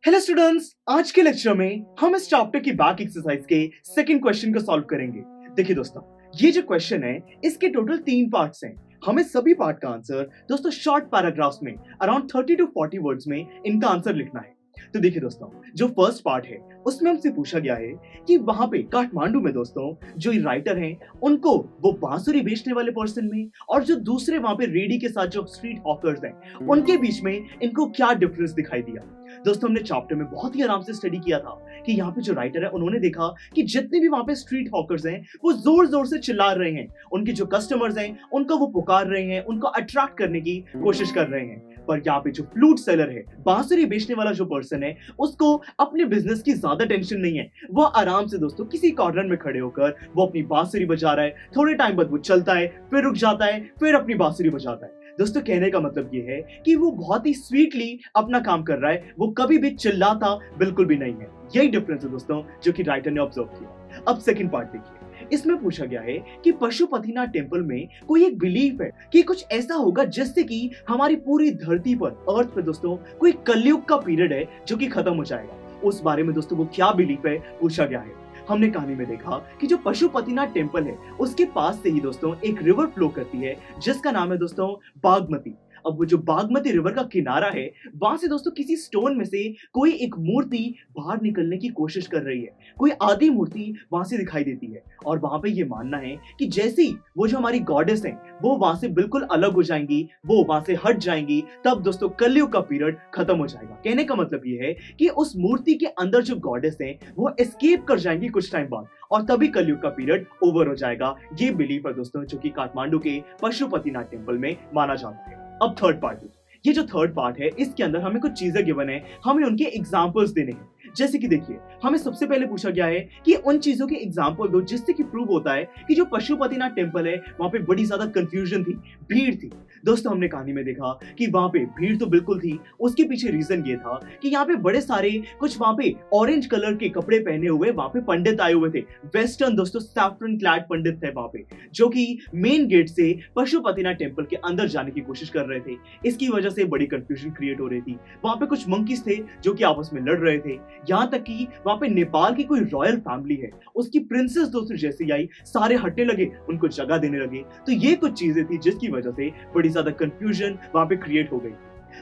Hello students, आज के lecture में हम इस चैप्टर की बैक एक्सरसाइज के सेकंड क्वेश्चन को सॉल्व करेंगे। देखिए दोस्तों, ये जो क्वेश्चन है इसके टोटल 3 पार्ट्स हैं। हमें सभी पार्ट का आंसर दोस्तों शॉर्ट पैराग्राफ्स में अराउंड 30 टू 40 वर्ड्स में इनका आंसर लिखना है। तो देखिए दोस्तों, जो फर्स्ट पार्ट है उसमें हमसे पूछा गया है कि वहां पे काठमांडू में दोस्तों जो राइटर हैं उनको वो बांसुरी बेचने वाले पर्सन में और जो दूसरे वहां पे रेडी के साथ जो स्ट्रीट हॉकर्स हैं उनके बीच में इनको क्या डिफरेंस दिखाई दिया। दोस्तों, हमने चैप्टर में बहुत ही आराम से स्टडी किया था कि यहाँ पे जो राइटर है उन्होंने देखा कि जितने भी वहां पे स्ट्रीट हॉकर्स हैं वो जोर जोर से चिल्ला रहे हैं, उनके जो कस्टमर्स हैं उनको वो पुकार रहे हैं, उनको अट्रैक्ट करने की कोशिश कर रहे हैं। पर यहाँ पे जो फ्लूट सेलर है, बांसुरी बेचने वाला जो पर्सन है, उसको अपने बिजनेस की ज्यादा टेंशन नहीं है। वो आराम से दोस्तों किसी कॉर्नर में खड़े होकर वो अपनी बांसुरी बजा रहा है। थोड़े टाइम बाद वो चलता है, फिर रुक जाता है, फिर अपनी बांसुरी बजाता है। दोस्तों, कहने का मतलब ये है कि वो बहुत ही स्वीटली अपना काम कर रहा है, वो कभी भी चिल्लाता बिल्कुल भी नहीं है। यही डिफरेंस है दोस्तों जो कि राइटर ने ऑब्जर्व किया। अब सेकंड पार्ट देखिए, इसमें पूछा गया है कि पशुपतिनाथ टेम्पल में कोई एक बिलीफ है कि कुछ ऐसा होगा जिससे कि हमारी पूरी धरती पर, अर्थ पे दोस्तों कोई कलयुग का पीरियड है जो कि खत्म हो जाएगा। उस बारे में दोस्तों वो क्या बिलीफ है पूछा गया है। हमने कहानी में देखा कि जो पशुपतिनाथ टेम्पल है उसके पास से ही दोस्तों एक रिवर फ्लो करती है जिसका नाम है दोस्तों बागमती। अब वो जो बागमती रिवर का किनारा है वहां से दोस्तों किसी स्टोन में से कोई एक मूर्ति बाहर निकलने की कोशिश कर रही है। कोई आधी मूर्ति वहां से दिखाई देती है और वहां पे ये मानना है कि जैसे ही वो जो हमारी गॉडेस हैं वो वहां से बिल्कुल अलग हो जाएंगी, वो वहां से हट जाएंगी, तब दोस्तों कलयुग का पीरियड खत्म हो जाएगा। कहने का मतलब ये है कि उस मूर्ति के अंदर जो गॉडेस हैं वो एस्केप कर जाएंगी कुछ टाइम बाद और तभी कलयुग का पीरियड ओवर हो जाएगा। ये बिलीफ है दोस्तों जो कि काठमांडू के पशुपतिनाथ टेम्पल में माना जाता है। अब थर्ड पार्ट, ये जो थर्ड पार्ट है इसके अंदर हमें कुछ चीजें गिवन है, हमें उनके एग्जांपल्स देने हैं। जैसे कि देखिए, हमें सबसे पहले पूछा गया है कि उन चीजों के एग्जांपल दो जिससे कि प्रूव होता है कि जो पशुपतिनाथ टेम्पल है वहां पे बड़ी ज्यादा कंफ्यूजन थी, भीड़ थी। दोस्तों, हमने कहानी में देखा कि वहां पे भीड़ तो बिल्कुल थी, उसके पीछे रीजन ये था कि यहाँ पे बड़े सारे कुछ वहां पे ऑरेंज कलर के कपड़े पहने हुए वहां पे पंडित आए हुए थे। वेस्टर्न दोस्तों सैफ्रन क्लैड पंडित थे वहां पे, जो कि मेन गेट से पशुपतिनाथ टेम्पल के अंदर जाने की कोशिश कर रहे थे। इसकी वजह से बड़ी कंफ्यूजन क्रिएट हो रही थी। वहां पे कुछ मंकीज थे जो कि आपस में लड़ रहे थे। यहाँ तक कि वहां पे नेपाल की कोई रॉयल फैमिली है, उसकी प्रिंसेस दोस्तों जैसे आई, सारे हटने लगे, उनको जगह देने लगे। तो ये कुछ चीजें थी जिसकी वजह से बड़ी ज्यादा कंफ्यूजन वहां पे क्रिएट हो गई।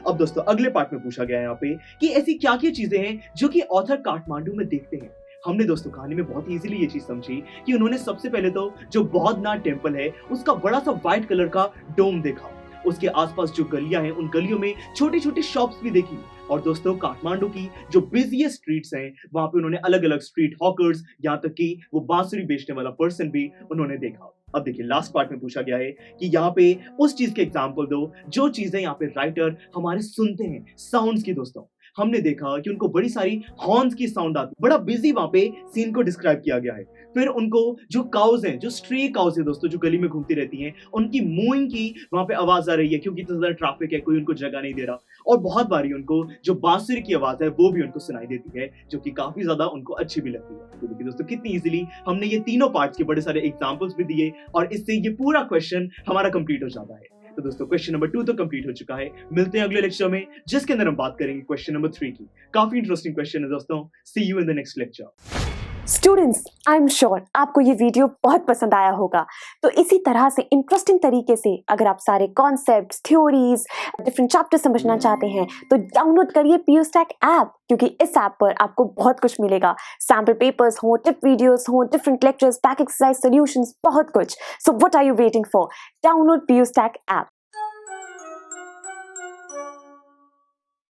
अब दोस्तों अगले पार्ट में पूछा गया है यहाँ पे कि ऐसी क्या क्या चीजें हैं जो कि ऑथर काठमांडू में देखते हैं। हमने दोस्तों कहानी में बहुत इजीली ये चीज समझी कि उन्होंने सबसे पहले तो जो बौद्धनाथ टेम्पल है उसका बड़ा सा व्हाइट कलर का डोम देखा। उसके आसपास जो गलियां हैं उन गलियों में छोटी छोटी शॉप्स भी देखी। और दोस्तों, काठमांडू की जो बिजिएस्ट स्ट्रीट्स हैं वहां पे उन्होंने अलग अलग स्ट्रीट हॉकर्स, यहाँ तक कि वो बांसुरी बेचने वाला पर्सन भी उन्होंने देखा। अब देखिए, लास्ट पार्ट में पूछा गया है कि यहाँ पे उस चीज के एग्जाम्पल दो जो चीजें यहाँ पे राइटर हमारे सुनते हैं, साउंड्स की। दोस्तों, हमने देखा कि उनको बड़ी सारी हॉर्न्स की साउंड आती है, बड़ा बिजी वहां पे सीन को डिस्क्राइब किया गया है। फिर उनको जो काउज हैं, जो स्ट्री काउज है दोस्तों जो गली में घूमती रहती हैं, उनकी मूइंग की वहां पे आवाज आ रही है क्योंकि इतना ज्यादा ट्रैफिक है, कोई उनको जगह नहीं दे रहा। और बहुत बारी उनको जो बांसुरी की आवाज है वो भी उनको सुनाई देती है जो कि काफी ज्यादा उनको अच्छी भी लगती है। तो देखिए दोस्तों, कितनी इजीली हमने ये तीनों पार्ट्स के बड़े सारे एग्जांपल्स भी दिए और इससे ये पूरा क्वेश्चन हमारा कंप्लीट हो जाता है। तो दोस्तों, क्वेश्चन नंबर 2 तो कंप्लीट हो चुका है। मिलते हैं अगले लेक्चर में जिसके अंदर हम बात करेंगे क्वेश्चन नंबर 3 की। काफी इंटरेस्टिंग क्वेश्चन है दोस्तों। See you in the next lecture. Students, I am sure आपको ये वीडियो बहुत पसंद आया होगा। तो इसी तरह से इंटरेस्टिंग तरीके से अगर आप सारे कॉन्सेप्ट्स, थ्योरीज, डिफरेंट चैप्टर समझना चाहते हैं तो डाउनलोड करिए PUSTAC ऐप, क्योंकि इस ऐप पर आपको बहुत कुछ मिलेगा। सैम्पल पेपर्स हो, टिप वीडियोस हो, different lectures, back exercise solutions, बहुत कुछ। So what are you waiting for? Download PUSTAC app.